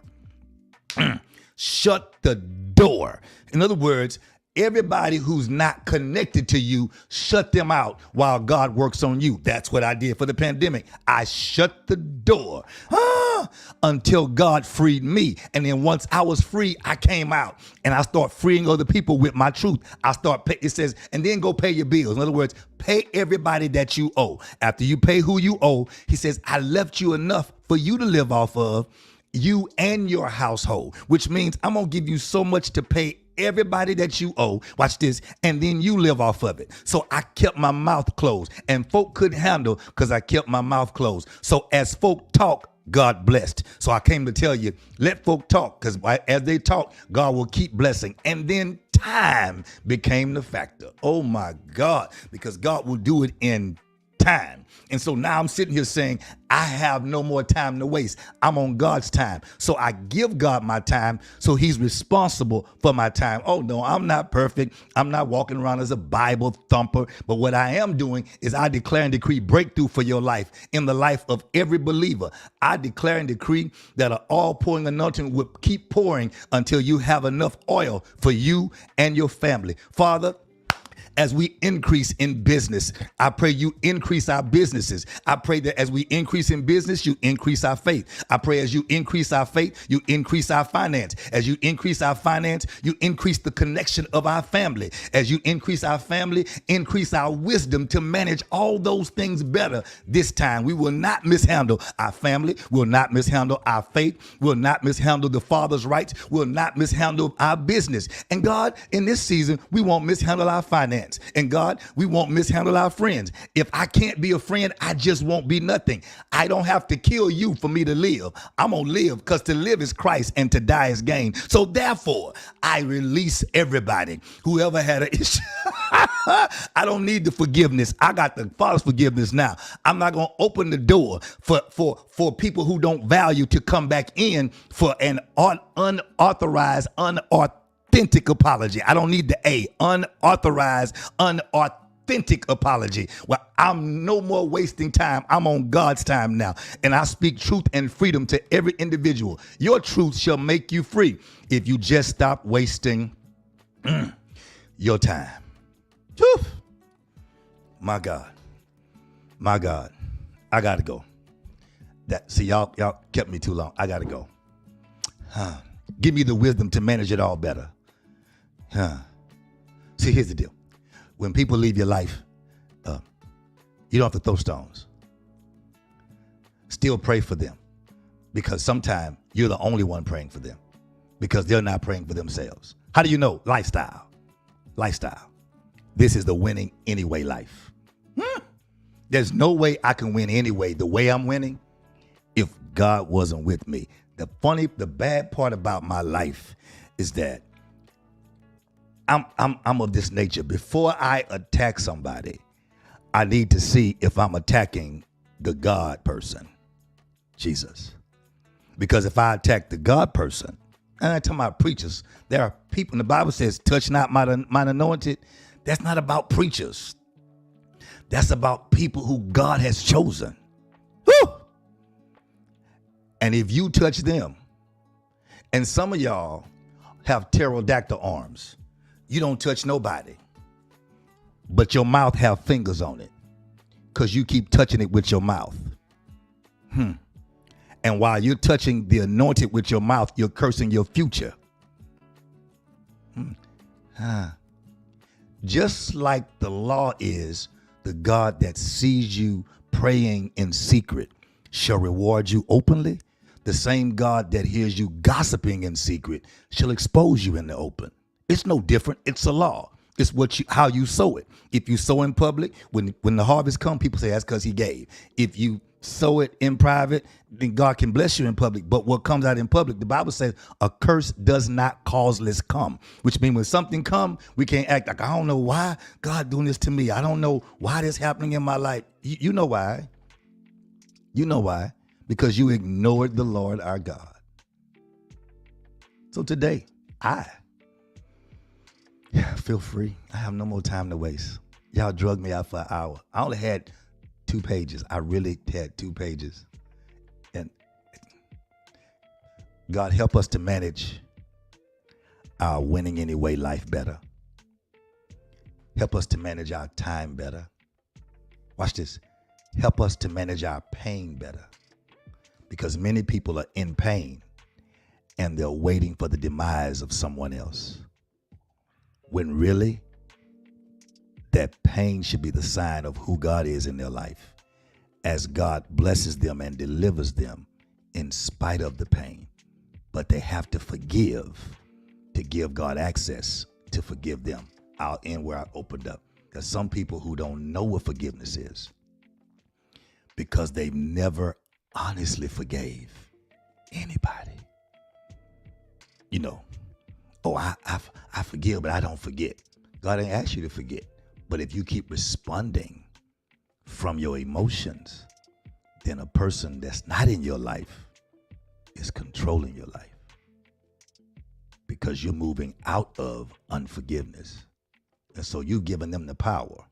Shut the door. In other words, everybody who's not connected to you, shut them out while God works on you. That's what I did for the pandemic. I shut the door until God freed me. And then once I was free, I came out and I start freeing other people with my truth. It says, and then go pay your bills. In other words, pay everybody that you owe. After you pay who you owe, he says, I left you enough for you to live off of, you and your household, which means I'm going to give you so much to pay everybody that you owe. Watch this. And then you live off of it. So I kept my mouth closed and folk couldn't handle because I kept my mouth closed. So as folk talk, God blessed. So I came to tell you, let folk talk, because as they talk, God will keep blessing. And then time became the factor. Oh my God, because God will do it in time. And so now I'm sitting here saying, I have no more time to waste. I'm on God's time. So I give God my time. So he's responsible for my time. Oh no, I'm not perfect. I'm not walking around as a Bible thumper. But what I am doing is I declare and decree breakthrough for your life, in the life of every believer. I declare and decree that an oil pouring anointing will keep pouring until you have enough oil for you and your family. Father, as we increase in business, I pray you increase our businesses. I pray that as we increase in business, you increase our faith. I pray as you increase our faith, you increase our finance. As you increase our finance, you increase the connection of our family. As you increase our family, increase our wisdom to manage all those things better this time. We will not mishandle our family. We'll not mishandle our faith. We'll not mishandle the Father's rights. We'll not mishandle our business. And God, in this season, we won't mishandle our finance. And God, we won't mishandle our friends. If I can't be a friend, I just won't be nothing. I don't have to kill you for me to live. I'm going to live because to live is Christ and to die is gain. So therefore, I release everybody, whoever had an issue. I don't need the forgiveness. I got the Father's forgiveness now. I'm not going to open the door for people who don't value to come back in for an unauthorized, authentic apology. I don't need the A. Unauthorized, unauthentic apology. Well, I'm no more wasting time. I'm on God's time now. And I speak truth and freedom to every individual. Your truth shall make you free if you just stop wasting your time. Whew. My God. My God. I gotta go. See, y'all kept me too long. I gotta go. Give me the wisdom to manage it all better. See, here's the deal. When people leave your life, you don't have to throw stones. Still pray for them, because sometimes you're the only one praying for them because they're not praying for themselves. How do you know? Lifestyle. This is the winning anyway life. There's no way I can win anyway the way I'm winning if God wasn't with me. The bad part about my life is that I'm of this nature. Before I attack somebody, I need to see if I'm attacking the God person, Jesus. Because if I attack the God person, and I'm talking about preachers, there are people, and the Bible says, touch not mine anointed. That's not about preachers. That's about people who God has chosen. Woo! And if you touch them, and some of y'all have pterodactyl arms, you don't touch nobody, but your mouth have fingers on it because you keep touching it with your mouth. And while you're touching the anointed with your mouth, you're cursing your future. Just like the law is, the God that sees you praying in secret shall reward you openly. The same God that hears you gossiping in secret shall expose you in the open. It's no different. It's a law. It's how you sow it. If you sow in public, when the harvest comes, people say that's because he gave. If you sow it in private, then God can bless you in public. But what comes out in public, the Bible says a curse does not causeless come, which means when something comes, we can't act like, I don't know why God doing this to me. I don't know why this happening in my life. You know why. You know why. Because you ignored the Lord our God. So today, I feel free. I have no more time to waste. Y'all drugged me out for an hour. I only had 2 pages. I really had 2 pages. And God, help us to manage our winning anyway life better. Help us to manage our time better. Watch this. Help us to manage our pain better. Because many people are in pain and they're waiting for the demise of someone else. When really, that pain should be the sign of who God is in their life, as God blesses them and delivers them in spite of the pain. But they have to forgive to give God access to forgive them. I'll end where I opened up. There's some people who don't know what forgiveness is because they've never honestly forgave anybody. You know, oh, I forgive, but I don't forget. God ain't asked you to forget. But if you keep responding from your emotions, then a person that's not in your life is controlling your life because you're moving out of unforgiveness. And so you've given them the power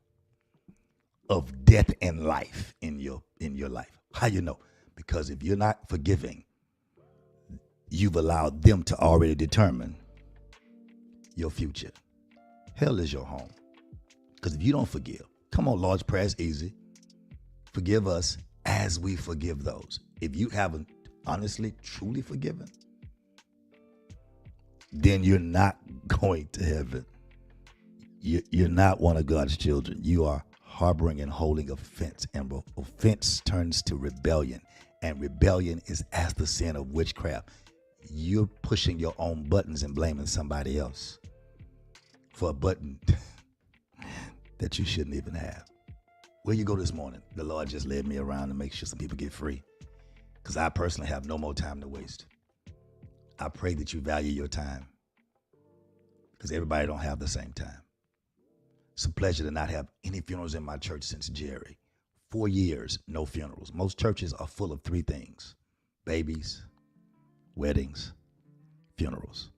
of death and life in your life. How you know? Because if you're not forgiving, you've allowed them to already determine your future. Hell is your home. Because if you don't forgive, come on, Lord's Prayer is easy. Forgive us as we forgive those. If you haven't honestly, truly forgiven, then you're not going to heaven. You're not one of God's children. You are harboring and holding offense, and offense turns to rebellion, and rebellion is as the sin of witchcraft. You're pushing your own buttons and blaming somebody else for a button that you shouldn't even have. Where you go this morning? The Lord just led me around to make sure some people get free, because I personally have no more time to waste. I pray that you value your time, because everybody don't have the same time. It's a pleasure to not have any funerals in my church since Jerry. 4 years, no funerals. Most churches are full of 3 things: babies, weddings, funerals.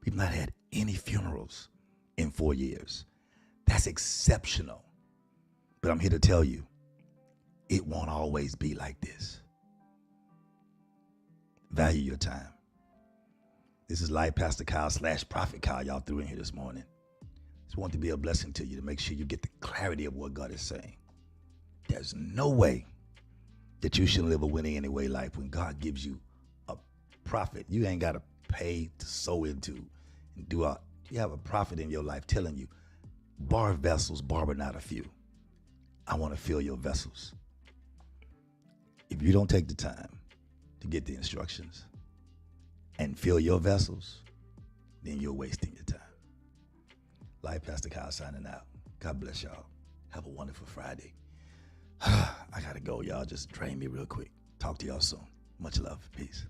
We've not had any funerals in 4 years. That's exceptional. But I'm here to tell you, it won't always be like this. Value your time. This is Live Pastor Kyle / Prophet Kyle y'all threw in here this morning. Just want to be a blessing to you, to make sure you get the clarity of what God is saying. There's no way that you should live a winning anyway life when God gives you a prophet. You ain't got to pay to sow into and do all. You have a prophet in your life telling you, borrow vessels, borrow not a few. I want to fill your vessels. If you don't take the time to get the instructions and fill your vessels, then you're wasting your time. Live Pastor Kyle signing out. God bless y'all. Have a wonderful Friday. I got to go. Y'all just drain me real quick. Talk to y'all soon. Much love. Peace.